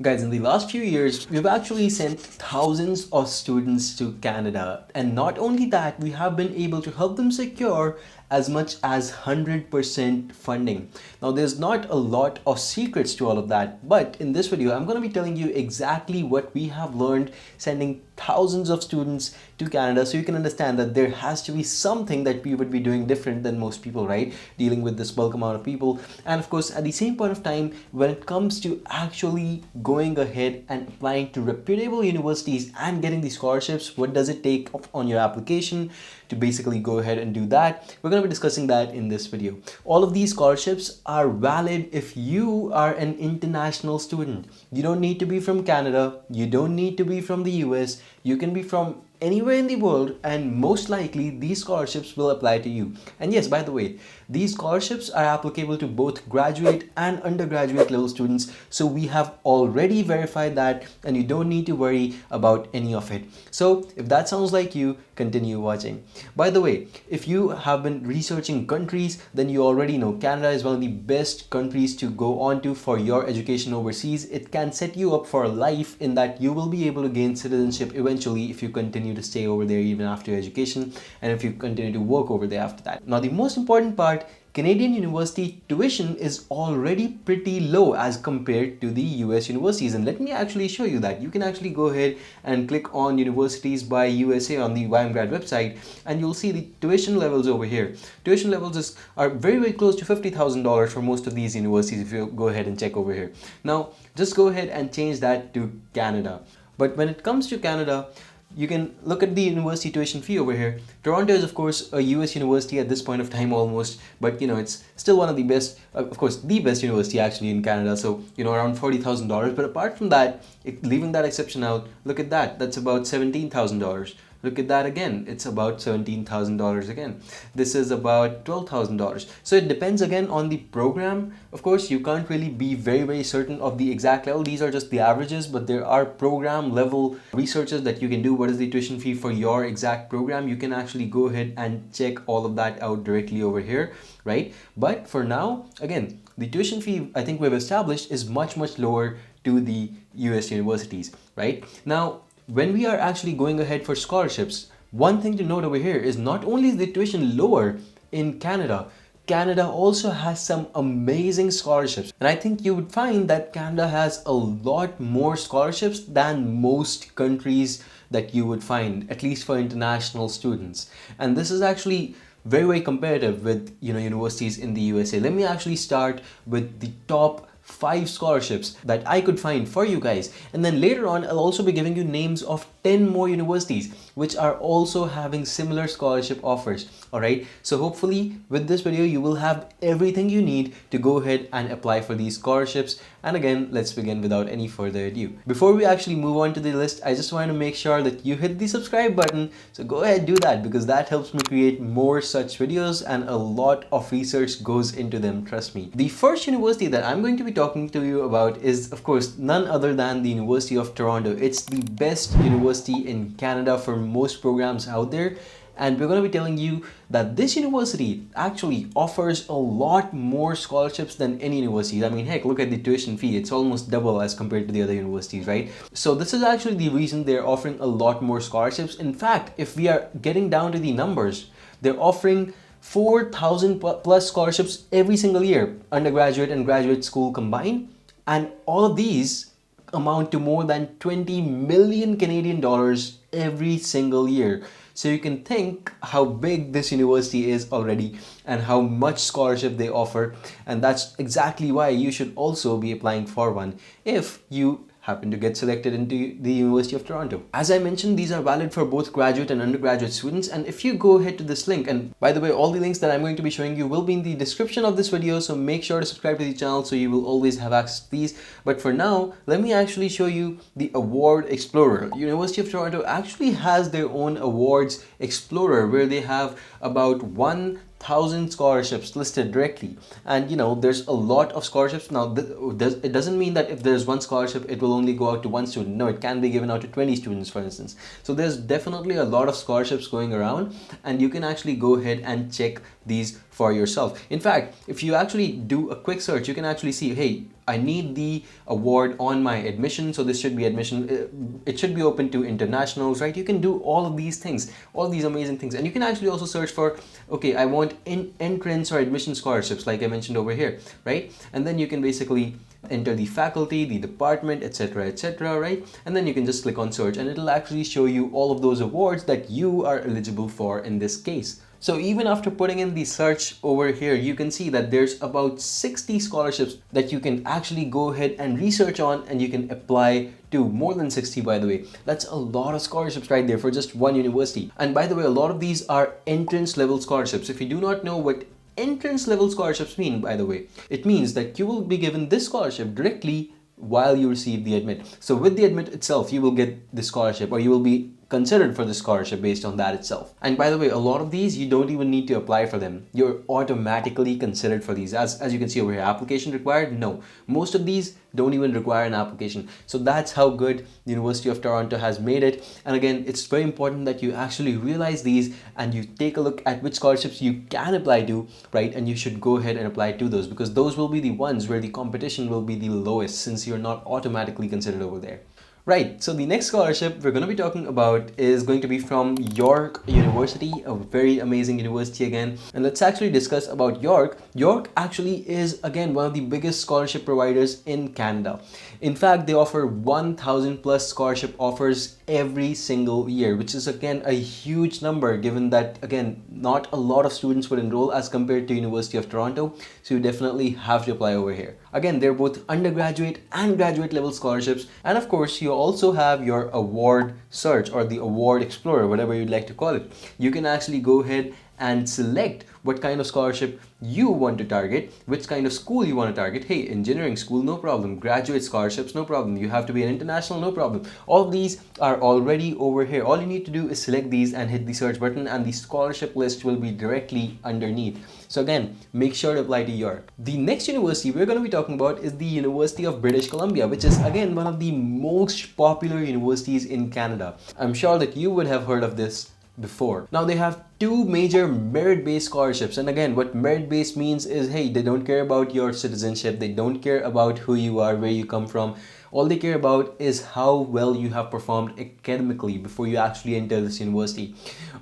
Guys, in the last few years, we've actually sent thousands of students to Canada. And not only that, we have been able to help them secure as much as 100% funding. Now, there's not a lot of secrets to all of that, but in this video, I'm going to be telling you exactly what we have learned sending thousands of students to Canada, so you can understand that there has to be something that we would be doing different than most people, right? Dealing with this bulk amount of people. And of course, at the same point of time, when it comes to actually going ahead and applying to reputable universities and getting the scholarships, what does it take on your application to basically go ahead and do that? We're going to be discussing that in this video. All of these scholarships are valid if you are an international student. You don't need to be from Canada, you don't need to be from the US, you can be from anywhere in the world, and most likely these scholarships will apply to you. And yes, by the way, these scholarships are applicable to both graduate and undergraduate level students, so we have already verified that and you don't need to worry about any of it. So if that sounds like you, continue watching. By the way, if you have been researching countries, then you already know Canada is one of the best countries to go on to for your education overseas. It can set you up for life in that you will be able to gain citizenship eventually if you continue to stay over there even after your education, and if you continue to work over there after that. Now, the most important part, Canadian university tuition is already pretty low as compared to the US universities, and let me actually show you that. You can actually go ahead and click on universities by USA on the YMGrad website, and you'll see the tuition levels over here. Tuition levels are very close to $50,000 for most of these universities if you go ahead and check over here. Now, just go ahead and change that to Canada. But when it comes to Canada, you can look at the university tuition fee over here. Toronto is of course a US university at this point of time almost, but you know, it's still one of the best, of course the best university actually in Canada, so you know, around $40,000. But apart from that, leaving that exception out, look at that, that's about $17,000. Look at that again, it's about $17,000 again. This is about $12,000. So it depends again on the program. Of course, you can't really be very certain of the exact level. These are just the averages, but there are program level researches that you can do. What is the tuition fee for your exact program? You can actually go ahead and check all of that out directly over here, right? But for now, again, the tuition fee I think we've established is much lower to the US universities, right? Now, when we are actually going ahead for scholarships, one thing to note over here is not only is the tuition lower in Canada, Canada also has some amazing scholarships. And I think you would find that Canada has a lot more scholarships than most countries that you would find, at least for international students. And this is actually very competitive with, you know, universities in the USA. Let me actually start with the top 5 scholarships that I could find for you guys, and then later on I'll also be giving you names of 10 more universities which are also having similar scholarship offers. Alright, so hopefully with this video you will have everything you need to go ahead and apply for these scholarships. And again, let's begin without any further ado. Before we actually move on to the list, I just want to make sure that you hit the subscribe button, so go ahead, do that, because that helps me create more such videos and a lot of research goes into them, trust me. The first university that I'm going to be talking to you about is of course none other than the University of Toronto. It's the best university in Canada for most programs out there, and we're going to be telling you that this university actually offers a lot more scholarships than any university. I mean, heck, look at the tuition fee. It's almost double as compared to the other universities, right? So this is actually the reason they're offering a lot more scholarships. In fact, if we are getting down to the numbers, they're offering 4,000 plus scholarships every single year, undergraduate and graduate school combined, and all of these amount to more than 20 million Canadian dollars every single year. So you can think how big this university is already and how much scholarship they offer, and that's exactly why you should also be applying for one if you happen to get selected into the University of Toronto. As I mentioned, these are valid for both graduate and undergraduate students, and if you go ahead to this link, and by the way, all the links that I'm going to be showing you will be in the description of this video, so make sure to subscribe to the channel so you will always have access to these. But for now, let me actually show you the Award Explorer. University of Toronto actually has their own Awards Explorer where they have about 1,000 scholarships listed directly, and you know, there's a lot of scholarships. Now it doesn't mean that if there's one scholarship it will only go out to one student. No, it can be given out to 20 students, for instance. So there's definitely a lot of scholarships going around, and you can actually go ahead and check these for yourself. In fact, if you actually do a quick search, you can actually see, hey, I need the award on my admission, so this should be admission, it should be open to internationals, right? You can do all of these things, all these amazing things. And you can actually also search for, okay, I want entrance or admission scholarships, like I mentioned over here, right? And then you can basically enter the faculty, the department, etc., right? And then you can just click on search, and it'll actually show you all of those awards that you are eligible for in this case. So even after putting in the search over here, you can see that there's about 60 scholarships that you can actually go ahead and research on, and you can apply to more than 60, by the way. That's a lot of scholarships right there for just one university. And by the way, a lot of these are entrance level scholarships. If you do not know what entrance level scholarships mean, by the way, it means that you will be given this scholarship directly while you receive the admit. So with the admit itself, you will get the scholarship, or you will be considered for the scholarship based on that itself. And by the way, a lot of these you don't even need to apply for them. You're automatically considered for these. As you can see over here, application required? No. Most of these don't even require an application. So that's how good the University of Toronto has made it. And again, it's very important that you actually realize these and you take a look at which scholarships you can apply to, right? And you should go ahead and apply to those, because those will be the ones where the competition will be the lowest, since you're not automatically considered over there. Right, so the next scholarship we're going to be talking about is going to be from York University, a very amazing university again. And let's actually discuss about York. York actually is again one of the biggest scholarship providers in Canada. In fact, they offer 1,000 plus scholarship offers every single year, which is again a huge number, given that again not a lot of students would enroll as compared to University of Toronto. So you definitely have to apply over here. Again, they're both undergraduate and graduate level scholarships, and of course you also have your award search or the award explorer, whatever you'd like to call it. You can actually go ahead and select what kind of scholarship you want to target, which kind of school you want to target. Hey, engineering school, no problem. Graduate scholarships, no problem. You have to be an international, no problem. All of these are already over here. All you need to do is select these and hit the search button, and the scholarship list will be directly underneath. So again, make sure to apply to York. The next university we're going to be talking about is the University of British Columbia, which is again one of the most popular universities in Canada. I'm sure that you would have heard of this before. Now they have two major merit-based scholarships, and again what merit-based means is, hey, they don't care about your citizenship, they don't care about who you are, where you come from. All they care about is how well you have performed academically before you actually enter this university,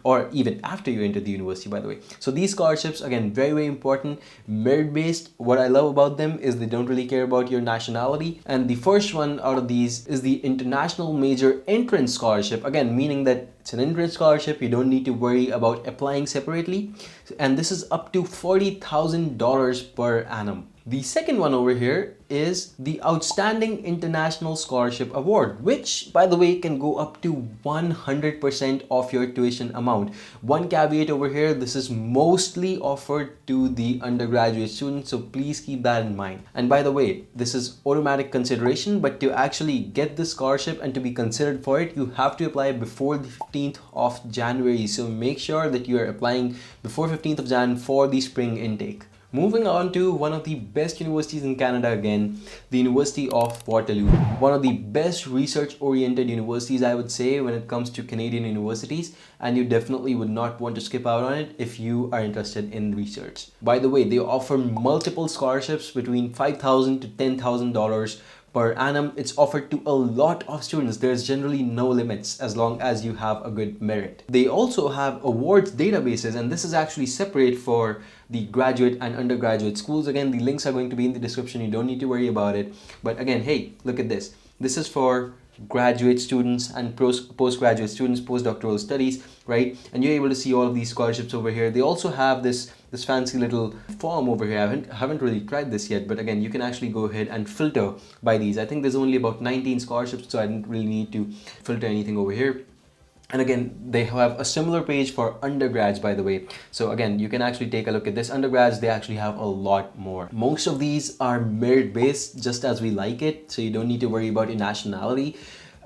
or even after you enter the university, by the way. So these scholarships, again, very, very important, merit-based. What I love about them is they don't really care about your nationality. And the first one out of these is the International Major Entrance Scholarship, again, meaning that it's an entrance scholarship. You don't need to worry about applying separately. And this is up to $40,000 per annum. The second one over here is the Outstanding International Scholarship Award, which, by the way, can go up to 100% of your tuition amount. One caveat over here, this is mostly offered to the undergraduate students, so please keep that in mind. And by the way, this is automatic consideration, but to actually get this scholarship and to be considered for it, you have to apply before the 15th of January. So make sure that you are applying before 15th of Jan for the spring intake. Moving on to one of the best universities in Canada again, the University of Waterloo. One of the best research-oriented universities, I would say, when it comes to Canadian universities, and you definitely would not want to skip out on it if you are interested in research. By the way, they offer multiple scholarships between $5,000 to $10,000 per annum. It's offered to a lot of students. There's generally no limits as long as you have a good merit. They also have awards databases, and this is actually separate for the graduate and undergraduate schools. Again, the links are going to be in the description. You don't need to worry about it. But again, hey, look at this. This is for graduate students and postgraduate students, postdoctoral studies, right? And you're able to see all of these scholarships over here. They also have this fancy little form over here. I haven't really tried this yet, but again, you can actually go ahead and filter by these. I think there's only about 19 scholarships, so I didn't really need to filter anything over here. And again, they have a similar page for undergrads, by the way. So again, you can actually take a look at this. Undergrads, they actually have a lot more. Most of these are merit-based, just as we like it. So you don't need to worry about your nationality.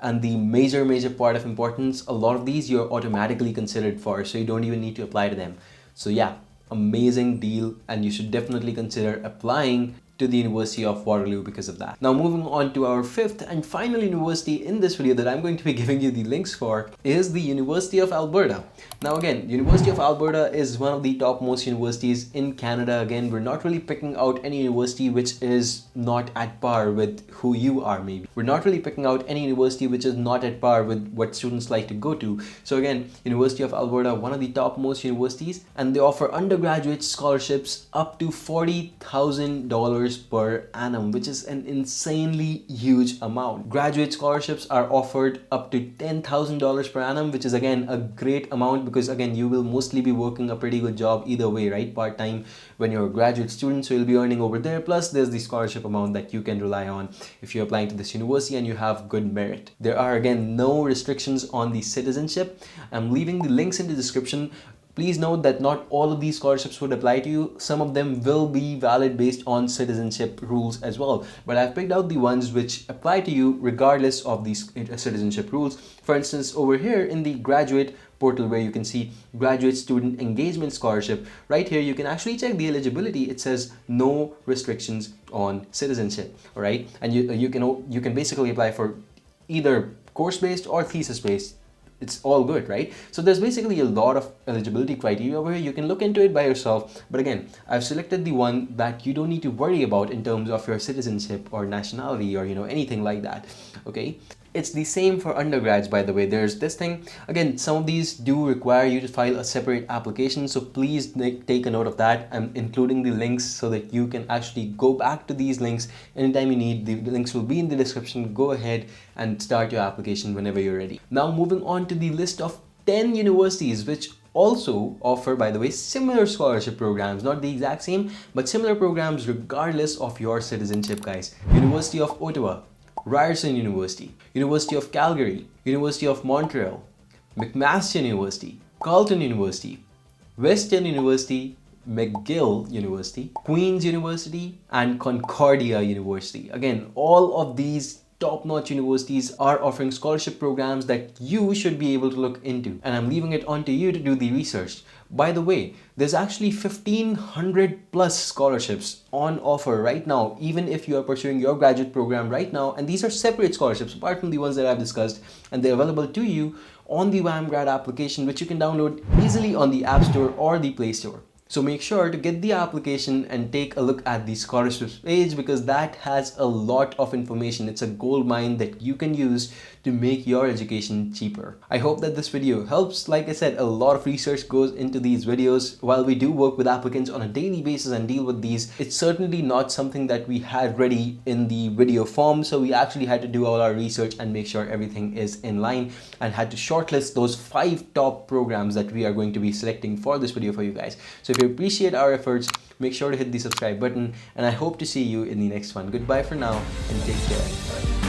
And the major part of importance, a lot of these you're automatically considered for, so you don't even need to apply to them. So yeah, amazing deal, and you should definitely consider applying to the University of Waterloo because of that. Now moving on to our fifth and final university in this video that I'm going to be giving you the links for is the University of Alberta. Now again, University of Alberta is one of the topmost universities in Canada. Again, we're not really picking out any university which is not at par with who you are maybe. We're not really picking out any university which is not at par with what students like to go to. So again, University of Alberta, one of the topmost universities, and they offer undergraduate scholarships up to $40,000 per annum, which is an insanely huge amount. Graduate scholarships are offered up to $10,000 per annum, which is again a great amount because again you will mostly be working a pretty good job either way, right? Part-time when you're a graduate student, so you'll be earning over there, plus there's the scholarship amount that you can rely on if you're applying to this university and you have good merit. There are again no restrictions on the citizenship. I'm leaving the links in the description. Please note that not all of these scholarships would apply to you. Some of them will be valid based on citizenship rules as well. But I've picked out the ones which apply to you regardless of these citizenship rules. For instance, over here in the graduate portal where you can see graduate student engagement scholarship, right here you can actually check the eligibility. It says no restrictions on citizenship, all right? And you can basically apply for either course-based or thesis-based. It's all good, right? So there's basically a lot of eligibility criteria over here. You can look into it by yourself. But again, I've selected the one that you don't need to worry about in terms of your citizenship or nationality or anything like that. Okay. It's the same for undergrads, by the way. There's this thing. Again, some of these do require you to file a separate application. So please take a note of that. I'm including the links so that you can actually go back to these links anytime you need. The links will be in the description. Go ahead and start your application whenever you're ready. Now moving on to the list of 10 universities which also offer, by the way, similar scholarship programs, not the exact same, but similar programs regardless of your citizenship, guys. University of Ottawa, Ryerson University, University of Calgary, University of Montreal, McMaster University, Carleton University, Western University, McGill University, Queen's University, and Concordia University. Again, all of these top-notch universities are offering scholarship programs that you should be able to look into, and I'm leaving it on to you to do the research. By the way, there's actually 1,500 plus scholarships on offer right now, even if you are pursuing your graduate program right now, and these are separate scholarships apart from the ones that I've discussed, and they're available to you on the YMGrad application, which you can download easily on the App Store or the Play Store. So make sure to get the application and take a look at the scholarships page because that has a lot of information. It's a gold mine that you can use to make your education cheaper. I hope that this video helps. Like I said, a lot of research goes into these videos. While we do work with applicants on a daily basis and deal with these, it's certainly not something that we had ready in the video form. So we actually had to do all our research and make sure everything is in line and had to shortlist those 5 top programs that we are going to be selecting for this video for you guys. So if you appreciate our efforts, make sure to hit the subscribe button, and I hope to see you in the next one. Goodbye for now and take care.